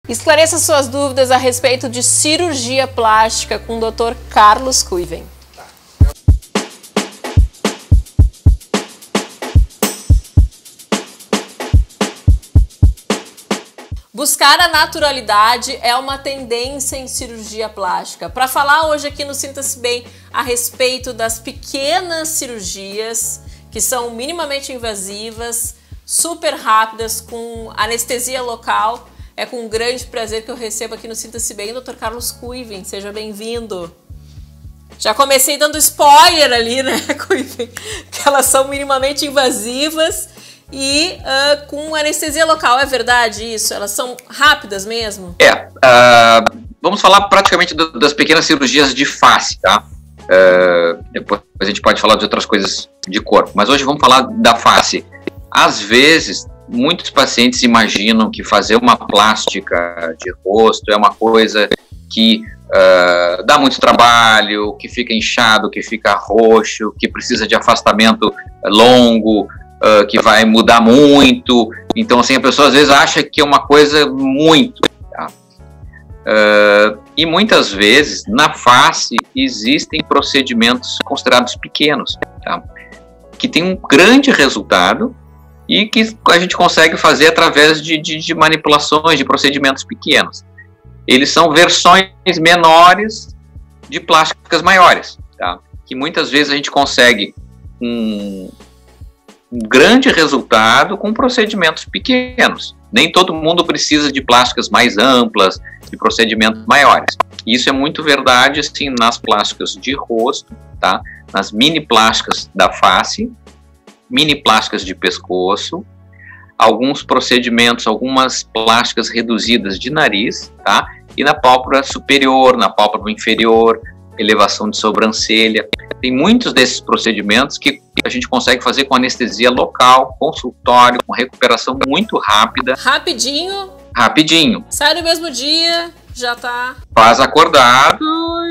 Esclareça suas dúvidas a respeito de cirurgia plástica com o Dr. Carlos Kuiven. Buscar a naturalidade é uma tendência em cirurgia plástica. Para falar hoje aqui no Sinta-se Bem a respeito das pequenas cirurgias que são minimamente invasivas, super rápidas, com anestesia local, é com grande prazer que eu recebo aqui no Sinta-se Bem o Dr. Carlos Kuiven. Seja bem-vindo. Já comecei dando spoiler ali, né, Kuiven? Que elas são minimamente invasivas e com anestesia local. É verdade isso? Elas são rápidas mesmo? Vamos falar praticamente das pequenas cirurgias de face, tá? Depois a gente pode falar de outras coisas de corpo, mas hoje vamos falar da face. Às vezes, muitos pacientes imaginam que fazer uma plástica de rosto é uma coisa que dá muito trabalho, que fica inchado, que fica roxo, que precisa de afastamento longo, que vai mudar muito. Então, assim, a pessoa às vezes acha que é uma coisa muito, tá? E muitas vezes, na face, existem procedimentos considerados pequenos, tá? Que tem um grande resultado e que a gente consegue fazer através de manipulações, de procedimentos pequenos. Eles são versões menores de plásticas maiores, tá? Que muitas vezes a gente consegue um grande resultado com procedimentos pequenos. Nem todo mundo precisa de plásticas mais amplas, de procedimentos maiores. Isso é muito verdade, assim, nas plásticas de rosto, tá? Nas mini plásticas da face, mini plásticas de pescoço, alguns procedimentos, algumas plásticas reduzidas de nariz, tá? E na pálpebra superior, na pálpebra inferior, elevação de sobrancelha. Tem muitos desses procedimentos que a gente consegue fazer com anestesia local, consultório, com recuperação muito rápida. Rapidinho. Rapidinho. Sai no mesmo dia, já tá. Faz acordado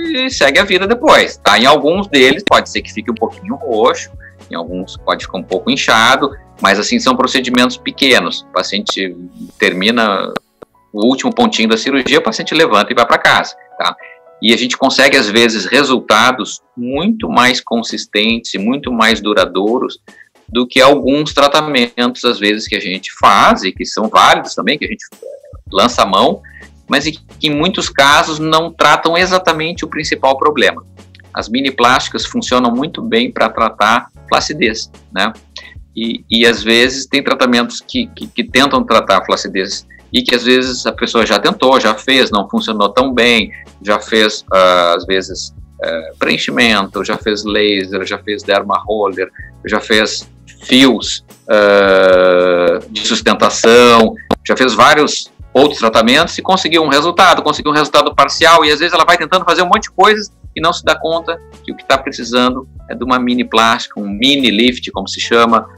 e segue a vida depois, tá? Em alguns deles pode ser que fique um pouquinho roxo, em alguns pode ficar um pouco inchado, mas assim são procedimentos pequenos. O paciente termina o último pontinho da cirurgia, o paciente levanta e vai para casa, tá? E a gente consegue, às vezes, resultados muito mais consistentes e muito mais duradouros do que alguns tratamentos, às vezes, que a gente faz e que são válidos também, que a gente lança a mão, mas que em muitos casos não tratam exatamente o principal problema. As mini plásticas funcionam muito bem para tratar flacidez, né? E às vezes tem tratamentos que tentam tratar a flacidez e que às vezes a pessoa já tentou, já fez, não funcionou tão bem, já fez, às vezes, preenchimento, já fez laser, já fez derma roller, já fez fios de sustentação, já fez vários outros tratamentos e conseguiu um resultado parcial, e às vezes ela vai tentando fazer um monte de coisas e não se dá conta que o que está precisando é de uma mini plástica, um mini lift, como se chama,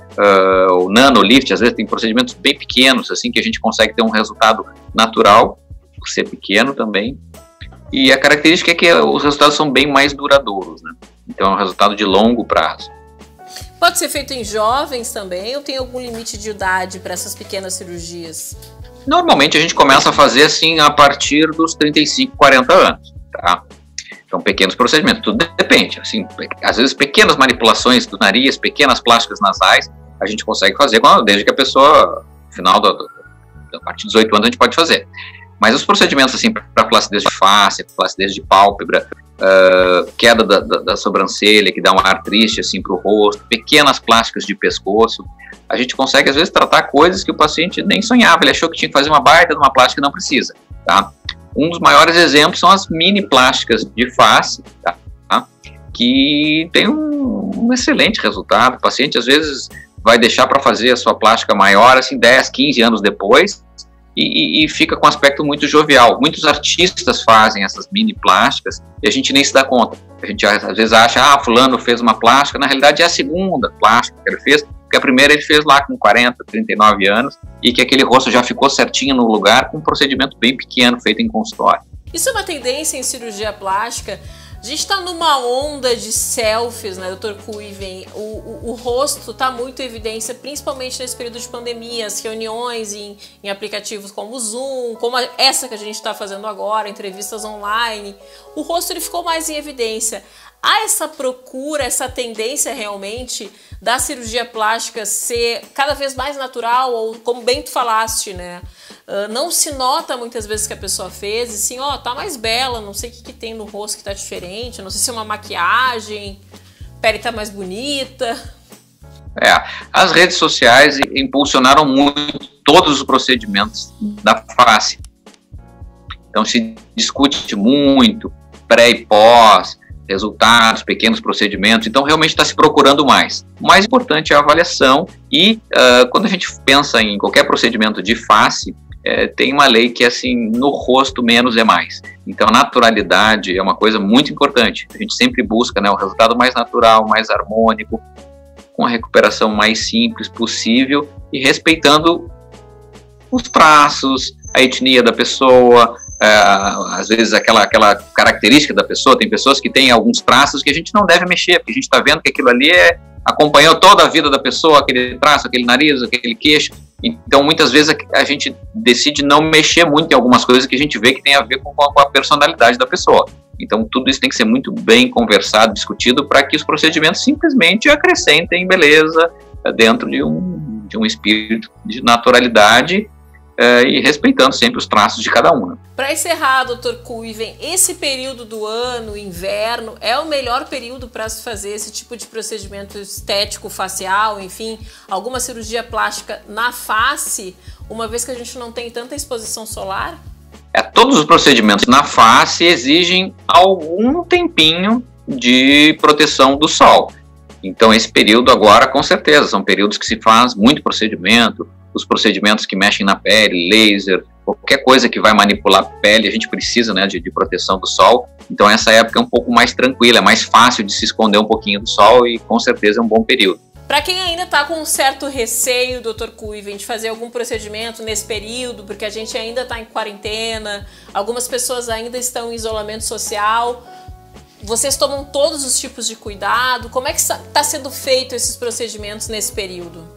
o nano lift. Às vezes tem procedimentos bem pequenos, assim, que a gente consegue ter um resultado natural, por ser pequeno também, e a característica é que os resultados são bem mais duradouros, né? Então é um resultado de longo prazo. Pode ser feito em jovens também, ou tem algum limite de idade para essas pequenas cirurgias? Normalmente a gente começa a fazer assim a partir dos 35, 40 anos, tá? Então, pequenos procedimentos, tudo depende. Assim, às vezes, pequenas manipulações do nariz, pequenas plásticas nasais, a gente consegue fazer desde que a pessoa, no final, a partir dos 18 anos, a gente pode fazer. Mas os procedimentos, assim, para flacidez de face, flacidez de pálpebra, queda da sobrancelha, que dá um ar triste, assim, para o rosto, pequenas plásticas de pescoço, a gente consegue, às vezes, tratar coisas que o paciente nem sonhava. Ele achou que tinha que fazer uma baita de uma plástica e não precisa, tá? Um dos maiores exemplos são as mini plásticas de face, tá? Que tem um excelente resultado. O paciente, às vezes, vai deixar para fazer a sua plástica maior, assim, 10, 15 anos depois, e fica com um aspecto muito jovial. Muitos artistas fazem essas mini plásticas e a gente nem se dá conta. A gente, às vezes, acha, fulano fez uma plástica, na realidade é a segunda plástica que ele fez, porque a primeira ele fez lá com 40, 39 anos, e que aquele rosto já ficou certinho no lugar, com um procedimento bem pequeno, feito em consultório. Isso é uma tendência em cirurgia plástica, A gente está numa onda de selfies, né, Dr. Kuiven? O rosto está muito em evidência, principalmente nesse período de pandemia, as reuniões em aplicativos como o Zoom, como essa que a gente está fazendo agora, entrevistas online. O rosto ele ficou mais em evidência. Há essa procura, essa tendência realmente da cirurgia plástica ser cada vez mais natural, ou como bem tu falaste, né? Não se nota muitas vezes que a pessoa fez, e sim, ó, tá mais bela, não sei o que tem no rosto que tá diferente, não sei se é uma maquiagem, pele tá mais bonita. As redes sociais impulsionaram muito todos os procedimentos da face. Então se discute muito, pré e pós, resultados, pequenos procedimentos, então realmente está se procurando mais. O mais importante é a avaliação e quando a gente pensa em qualquer procedimento de face, tem uma lei que é assim, no rosto menos é mais. Então a naturalidade é uma coisa muito importante. A gente sempre busca, né, o resultado mais natural, mais harmônico, com a recuperação mais simples possível e respeitando os traços, a etnia da pessoa, às vezes aquela característica da pessoa. Tem pessoas que têm alguns traços que a gente não deve mexer, porque a gente está vendo que aquilo ali acompanhou toda a vida da pessoa, aquele traço, aquele nariz, aquele queixo. Então muitas vezes a gente decide não mexer muito em algumas coisas que a gente vê que tem a ver com a personalidade da pessoa. Então tudo isso tem que ser muito bem conversado, discutido, para que os procedimentos simplesmente acrescentem beleza dentro de um espírito de naturalidade, e respeitando sempre os traços de cada um. Para encerrar, Dr. Kuiven, esse período do ano, inverno, é o melhor período para se fazer esse tipo de procedimento estético facial, enfim, alguma cirurgia plástica na face, uma vez que a gente não tem tanta exposição solar? Todos os procedimentos na face exigem algum tempinho de proteção do sol. Então esse período agora, com certeza, são períodos que se faz muito procedimento, os procedimentos que mexem na pele, laser, qualquer coisa que vai manipular a pele, a gente precisa, né, de proteção do sol. Então essa época é um pouco mais tranquila, é mais fácil de se esconder um pouquinho do sol e com certeza é um bom período. Para quem ainda está com um certo receio, Dr. Kuiven, de fazer algum procedimento nesse período, porque a gente ainda está em quarentena, algumas pessoas ainda estão em isolamento social, vocês tomam todos os tipos de cuidado? Como é que está sendo feito esses procedimentos nesse período?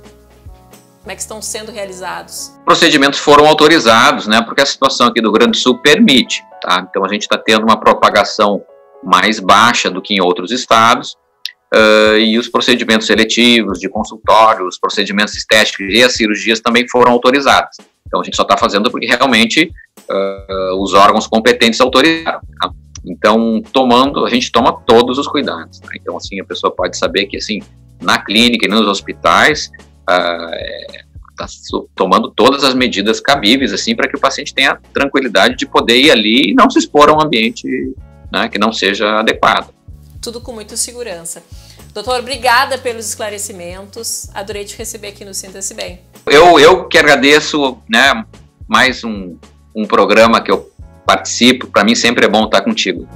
Como é que estão sendo realizados? Procedimentos foram autorizados, né, porque a situação aqui do Rio Grande do Sul permite, tá? Então a gente está tendo uma propagação mais baixa do que em outros estados, e os procedimentos seletivos de consultório, os procedimentos estéticos e as cirurgias também foram autorizados. Então a gente só está fazendo porque realmente os órgãos competentes autorizaram, tá? Então a gente toma todos os cuidados, tá? Então assim, a pessoa pode saber que assim, na clínica e nos hospitais está tomando todas as medidas cabíveis assim, para que o paciente tenha tranquilidade de poder ir ali e não se expor a um ambiente, né, que não seja adequado. Tudo com muita segurança. Doutor, obrigada pelos esclarecimentos. Adorei te receber aqui no Sinta-se Bem. Eu que agradeço, né, mais um programa que eu participo. Para mim sempre é bom estar contigo.